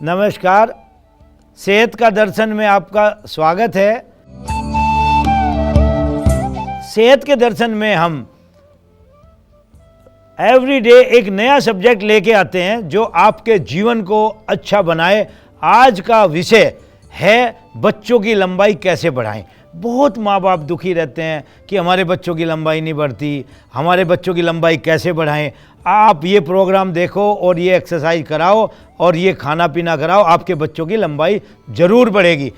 नमस्कार, सेहत का दर्शन में आपका स्वागत है। सेहत के दर्शन में हम एवरीडे एक नया सब्जेक्ट लेके आते हैं जो आपके जीवन को अच्छा बनाए। आज का विषय है बच्चों की लंबाई कैसे बढ़ाएं। बहुत माँ बाप दुखी रहते हैं कि हमारे बच्चों की लंबाई नहीं बढ़ती, हमारे बच्चों की लंबाई कैसे बढ़ाएं। आप ये प्रोग्राम देखो और ये एक्सरसाइज कराओ और ये खाना पीना कराओ, आपके बच्चों की लंबाई जरूर बढ़ेगी।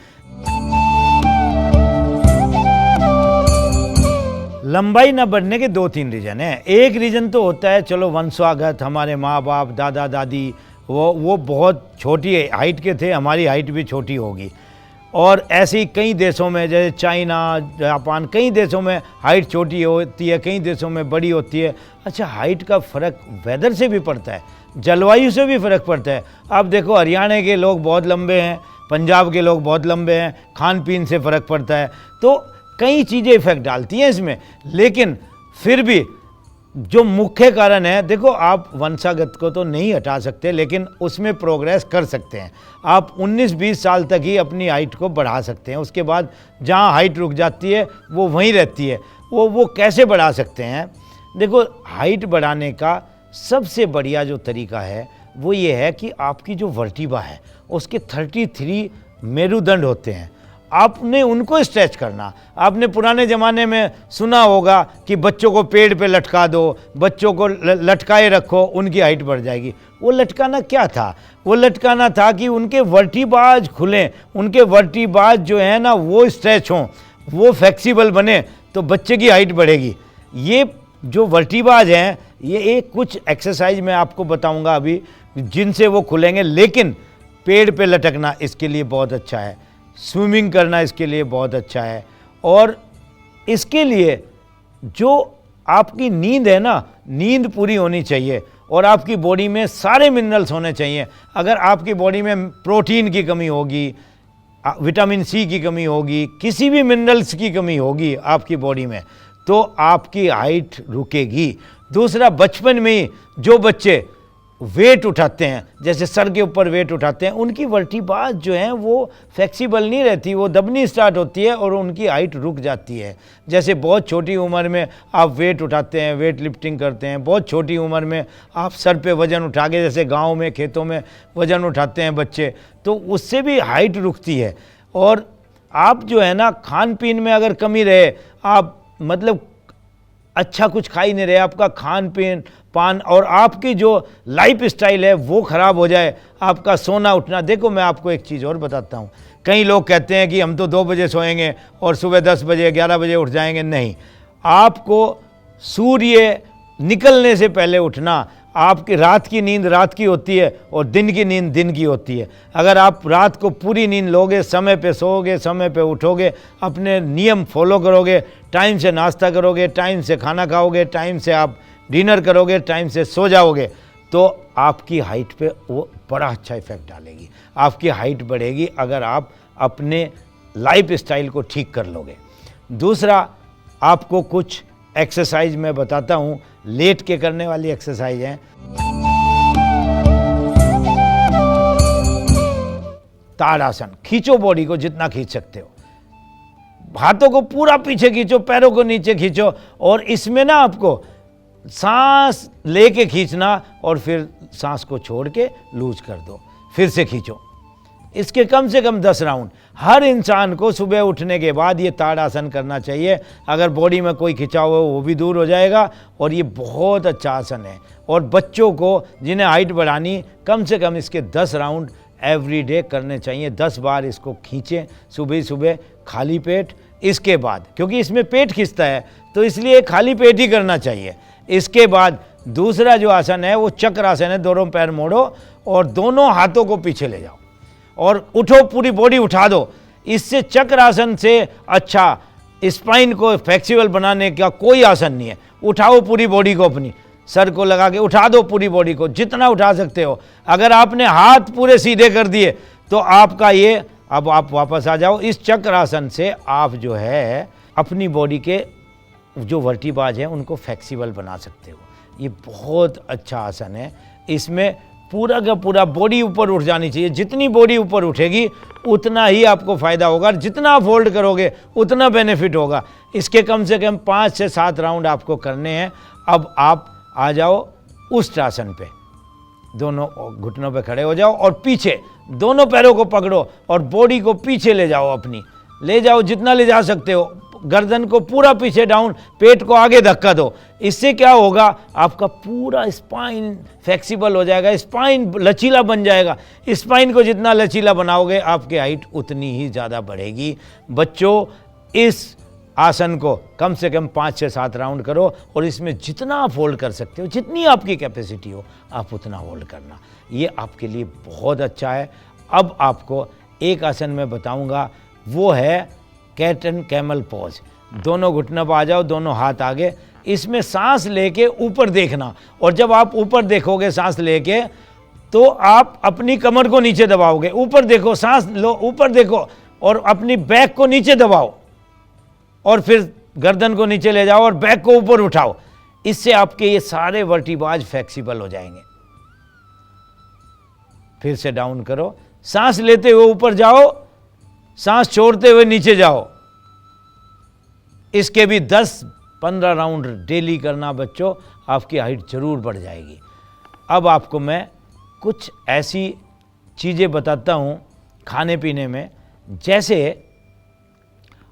लंबाई ना बढ़ने के 2-3 रीज़न हैं। एक रीज़न तो होता है चलो वंशागत, हमारे माँ बाप दादा दादी वो बहुत छोटी हाइट के थे, हमारी हाइट भी छोटी होगी। और ऐसे ही कई देशों में जैसे चाइना, जापान, कई देशों में हाइट छोटी होती है, कई देशों में बड़ी होती है। अच्छा, हाइट का फ़र्क वेदर से भी पड़ता है, जलवायु से भी फ़र्क पड़ता है। आप देखो हरियाणा के लोग बहुत लंबे हैं, पंजाब के लोग बहुत लंबे हैं, खान पीन से फ़र्क पड़ता है। तो कई चीज़ें इफ़ेक्ट डालती हैं इसमें, लेकिन फिर भी जो मुख्य कारण है, देखो आप वंशागत को तो नहीं हटा सकते, लेकिन उसमें प्रोग्रेस कर सकते हैं। आप 19-20 साल तक ही अपनी हाइट को बढ़ा सकते हैं। उसके बाद जहाँ हाइट रुक जाती है वो वहीं रहती है। वो कैसे बढ़ा सकते हैं? देखो, हाइट बढ़ाने का सबसे बढ़िया जो तरीका है वो ये है कि आपकी जो वर्टिब्रा है उसके 33 मेरुदंड होते हैं, आपने उनको स्ट्रेच करना। आपने पुराने ज़माने में सुना होगा कि बच्चों को पेड़ पे लटका दो, बच्चों को लटकाए रखो, उनकी हाइट बढ़ जाएगी। वो लटकाना क्या था? वो लटकाना था कि उनके वर्टिब्राज खुलें, उनके वर्टिब्राज जो है ना वो स्ट्रेच हों, वो फ्लेक्सिबल बने, तो बच्चे की हाइट बढ़ेगी। ये जो वर्टिब्राज हैं, ये एक कुछ एक्सरसाइज मैं आपको बताऊँगा अभी जिनसे वो खुलेंगे। लेकिन पेड़ पे लटकना इसके लिए बहुत अच्छा है, स्विमिंग करना इसके लिए बहुत अच्छा है। और इसके लिए जो आपकी नींद है ना, नींद पूरी होनी चाहिए और आपकी बॉडी में सारे मिनरल्स होने चाहिए। अगर आपकी बॉडी में प्रोटीन की कमी होगी, विटामिन सी की कमी होगी, किसी भी मिनरल्स की कमी होगी आपकी बॉडी में, तो आपकी हाइट रुकेगी। दूसरा, बचपन में ही जो बच्चे वेट उठाते हैं, जैसे सर के ऊपर वेट उठाते हैं, उनकी वर्टिब्राज जो हैं वो फ्लेक्सिबल नहीं रहती, वो दबनी स्टार्ट होती है और उनकी हाइट रुक जाती है। जैसे बहुत छोटी उम्र में आप वेट उठाते हैं, वेट लिफ्टिंग करते हैं, बहुत छोटी उम्र में आप सर पे वज़न उठा के, जैसे गांव में खेतों में वज़न उठाते हैं बच्चे, तो उससे भी हाइट रुकती है। और आप जो है ना, खान पीन में अगर कमी रहे, आप मतलब अच्छा कुछ खा ही नहीं रहे, आपका खान पीन पान और आपकी जो लाइफ स्टाइल है वो ख़राब हो जाए, आपका सोना उठना। देखो, मैं आपको एक चीज़ और बताता हूँ। कई लोग कहते हैं कि हम तो 2 बजे सोएंगे और सुबह 10 बजे 11 बजे उठ जाएंगे। नहीं, आपको सूर्य निकलने से पहले उठना। आपकी रात की नींद रात की होती है और दिन की नींद दिन की होती है। अगर आप रात को पूरी नींद लोगे, समय पे सोओगे, समय पे उठोगे, अपने नियम फॉलो करोगे, टाइम से नाश्ता करोगे, टाइम से खाना खाओगे, टाइम से आप डिनर करोगे, टाइम से सो जाओगे, तो आपकी हाइट पे वो बड़ा अच्छा इफेक्ट डालेगी। आपकी हाइट बढ़ेगी अगर आप अपने लाइफ स्टाइल को ठीक कर लोगे। दूसरा, आपको कुछ एक्सरसाइज मैं बताता हूँ, लेट के करने वाली एक्सरसाइज है। ताड़ासन, खींचो बॉडी को जितना खींच सकते हो, हाथों को पूरा पीछे खींचो, पैरों को नीचे खींचो, और इसमें ना आपको सांस लेके खींचना और फिर सांस को छोड़ के लूज कर दो, फिर से खींचो। इसके कम से कम 10 राउंड हर इंसान को सुबह उठने के बाद ये ताड़ासन करना चाहिए। अगर बॉडी में कोई खिंचाव हो वो भी दूर हो जाएगा और ये बहुत अच्छा आसन है। और बच्चों को जिन्हें हाइट बढ़ानी, कम से कम इसके 10 राउंड एवरीडे करने चाहिए। 10 बार इसको खींचें सुबह सुबह खाली पेट। इसके बाद, क्योंकि इसमें पेट खिंचता है तो इसलिए खाली पेट ही करना चाहिए। इसके बाद दूसरा जो आसन है वो चक्र आसन है। दोनों पैर मोड़ो और दोनों हाथों को पीछे ले जाओ और उठो, पूरी बॉडी उठा दो। इससे चक्र आसन से अच्छा स्पाइन को फ्लेक्सिबल बनाने का कोई आसन नहीं है। उठाओ पूरी बॉडी को, अपनी सर को लगा के उठा दो पूरी बॉडी को, जितना उठा सकते हो। अगर आपने हाथ पूरे सीधे कर दिए तो आपका ये, अब आप वापस आ जाओ। इस चक्र आसन से आप जो है अपनी बॉडी के जो वर्टिब्राज हैं उनको फ्लेक्सिबल बना सकते हो। ये बहुत अच्छा आसन है। इसमें पूरा का पूरा बॉडी ऊपर उठ जानी चाहिए। जितनी बॉडी ऊपर उठेगी उतना ही आपको फ़ायदा होगा, और जितना आप होल्ड करोगे उतना बेनिफिट होगा। इसके कम से कम 5 से 7 राउंड आपको करने हैं। अब आप आ जाओ उष्ट्रासन पे, दोनों घुटनों पे खड़े हो जाओ और पीछे दोनों पैरों को पकड़ो और बॉडी को पीछे ले जाओ, अपनी ले जाओ जितना ले जा सकते हो। गर्दन को पूरा पीछे डाउन, पेट को आगे धक्का दो। इससे क्या होगा, आपका पूरा स्पाइन फ्लेक्सिबल हो जाएगा, स्पाइन लचीला बन जाएगा। स्पाइन को जितना लचीला बनाओगे आपकी हाइट उतनी ही ज़्यादा बढ़ेगी। बच्चों, इस आसन को कम से कम 5 से 7 राउंड करो, और इसमें जितना आप होल्ड कर सकते हो, जितनी आपकी कैपेसिटी हो, आप उतना होल्ड करना। ये आपके लिए बहुत अच्छा है। अब आपको एक आसन मैं बताऊंगा, वो है कैट एंड कैमल पॉज। दोनों घुटनों पर आ जाओ, दोनों हाथ आगे। इसमें सांस लेके ऊपर देखना, और जब आप ऊपर देखोगे सांस लेके, तो आप अपनी कमर को नीचे दबाओगे। ऊपर देखो, सांस लो, ऊपर देखो, और अपनी बैक को नीचे दबाओ, और फिर गर्दन को नीचे ले जाओ और बैक को ऊपर उठाओ। इससे आपके ये सारे वर्टिब्राज फ्लेक्सिबल हो जाएंगे। फिर से डाउन करो, सांस लेते हुए ऊपर जाओ, सांस छोड़ते हुए नीचे जाओ। इसके भी 10-15 राउंड डेली करना बच्चों, आपकी हाइट जरूर बढ़ जाएगी। अब आपको मैं कुछ ऐसी चीज़ें बताता हूँ खाने पीने में। जैसे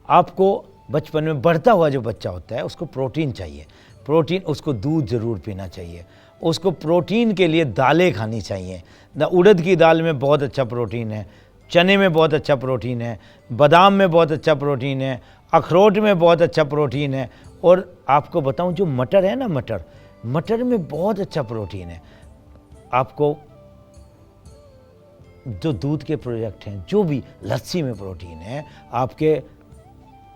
आपको बचपन में बढ़ता हुआ जो बच्चा होता है उसको प्रोटीन चाहिए। प्रोटीन, उसको दूध ज़रूर पीना चाहिए। उसको प्रोटीन के लिए दालें खानी चाहिए। उड़द की दाल में बहुत अच्छा प्रोटीन है, चने में बहुत अच्छा प्रोटीन है, बादाम में बहुत अच्छा प्रोटीन है, अखरोट में बहुत अच्छा प्रोटीन है। और आपको बताऊं, जो मटर है ना, मटर में बहुत अच्छा प्रोटीन है। आपको जो दूध के प्रोडक्ट हैं, जो भी लस्सी में प्रोटीन है, आपके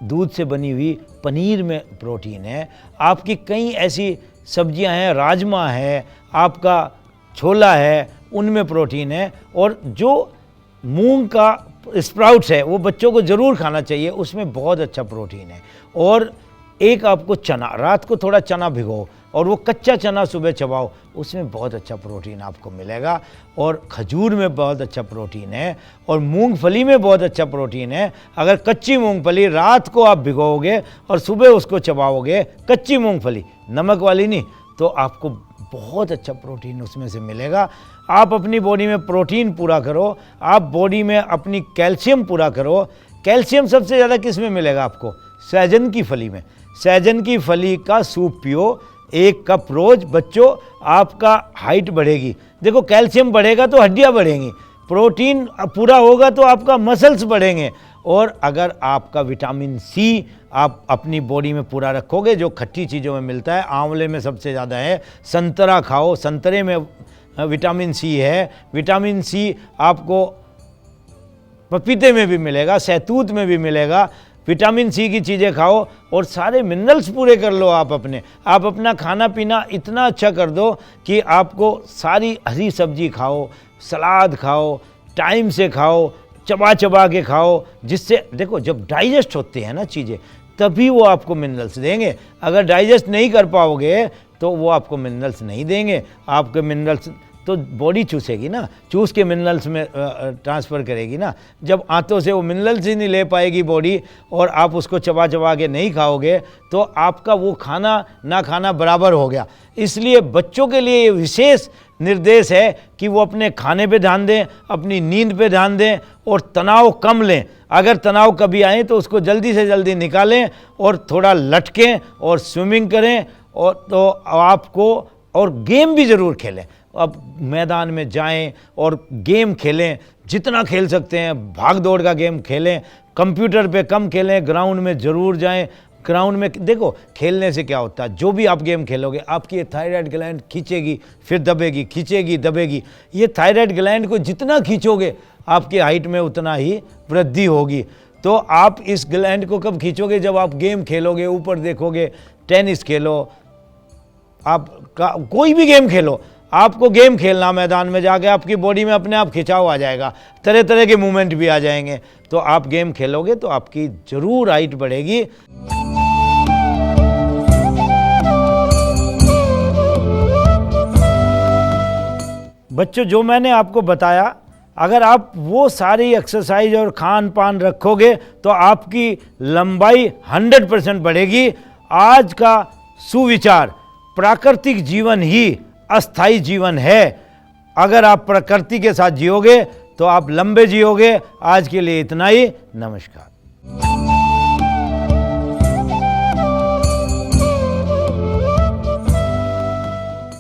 दूध से बनी हुई पनीर में प्रोटीन है, आपकी कई ऐसी सब्जियां हैं, राजमा है, आपका छोला है, उनमें प्रोटीन है। और जो मूंग का स्प्राउट्स है वो बच्चों को ज़रूर खाना चाहिए, उसमें बहुत अच्छा प्रोटीन है। और एक आपको चना, रात को थोड़ा चना भिगो और वो कच्चा चना सुबह चबाओ, उसमें बहुत अच्छा प्रोटीन आपको मिलेगा। और खजूर में बहुत अच्छा प्रोटीन है, और मूंगफली में बहुत अच्छा प्रोटीन है। अगर कच्ची मूंगफली रात को आप भिगोगे और सुबह उसको चबाओगे, कच्ची मूंगफली, नमक वाली नहीं, तो आपको बहुत अच्छा प्रोटीन उसमें से मिलेगा। आप अपनी बॉडी में प्रोटीन पूरा करो, आप बॉडी में अपनी कैल्शियम पूरा करो। कैल्शियम सबसे ज़्यादा किस में मिलेगा आपको? सहजन की फली में। सहजन की फली का सूप पियो 1 कप रोज। बच्चों, आपका हाइट बढ़ेगी। देखो, कैल्शियम बढ़ेगा तो हड्डियां बढ़ेंगी, प्रोटीन पूरा होगा तो आपका मसल्स बढ़ेंगे। और अगर आपका विटामिन सी आप अपनी बॉडी में पूरा रखोगे, जो खट्टी चीज़ों में मिलता है, आंवले में सबसे ज़्यादा है, संतरा खाओ, संतरे में विटामिन सी है। विटामिन सी आपको पपीते में भी मिलेगा, सहतूत में भी मिलेगा। विटामिन सी की चीज़ें खाओ और सारे मिनरल्स पूरे कर लो। आप अपना खाना पीना इतना अच्छा कर दो कि आपको सारी हरी सब्जी खाओ, सलाद खाओ, टाइम से खाओ, चबा चबा के खाओ, जिससे देखो जब डाइजेस्ट होते हैं ना चीज़ें, तभी वो आपको मिनरल्स देंगे। अगर डाइजेस्ट नहीं कर पाओगे तो वो आपको मिनरल्स नहीं देंगे। आपके मिनरल्स तो बॉडी चूसेगी ना, चूस के मिनरल्स में ट्रांसफ़र करेगी ना। जब आंतों से वो मिनरल्स ही नहीं ले पाएगी बॉडी, और आप उसको चबा चबा के नहीं खाओगे, तो आपका वो खाना ना खाना बराबर हो गया। इसलिए बच्चों के लिए विशेष निर्देश है कि वो अपने खाने पे ध्यान दें, अपनी नींद पे ध्यान दें, और तनाव कम लें। अगर तनाव कभी आए तो उसको जल्दी से जल्दी निकालें, और थोड़ा लटकें और स्विमिंग करें, और तो आपको, और गेम भी ज़रूर खेलें। अब मैदान में जाएं और गेम खेलें, जितना खेल सकते हैं। भाग दौड़ का गेम खेलें, कंप्यूटर पे कम खेलें, ग्राउंड में ज़रूर जाएं। ग्राउंड में देखो, खेलने से क्या होता है, जो भी आप गेम खेलोगे, आपकी ये थायराइड ग्लैंड खींचेगी, फिर दबेगी, खींचेगी, दबेगी। ये थायराइड ग्लैंड को जितना खींचोगे, आपकी हाइट में उतना ही वृद्धि होगी। तो आप इस ग्लैंड को कब खींचोगे? जब आप गेम खेलोगे, ऊपर देखोगे, टेनिस खेलो, आप कोई भी गेम खेलो। आपको गेम खेलना, मैदान में जाके आपकी बॉडी में अपने आप खिंचाव आ जाएगा, तरह तरह के मूवमेंट भी आ जाएंगे। तो आप गेम खेलोगे तो आपकी ज़रूर हाइट बढ़ेगी। बच्चों जो मैंने आपको बताया, अगर आप वो सारी एक्सरसाइज और खान पान रखोगे तो आपकी लंबाई 100% बढ़ेगी। आज का सुविचार, प्राकृतिक जीवन ही अस्थाई जीवन है। अगर आप प्रकृति के साथ जियोगे तो आप लंबे जियोगे। आज के लिए इतना ही। नमस्कार।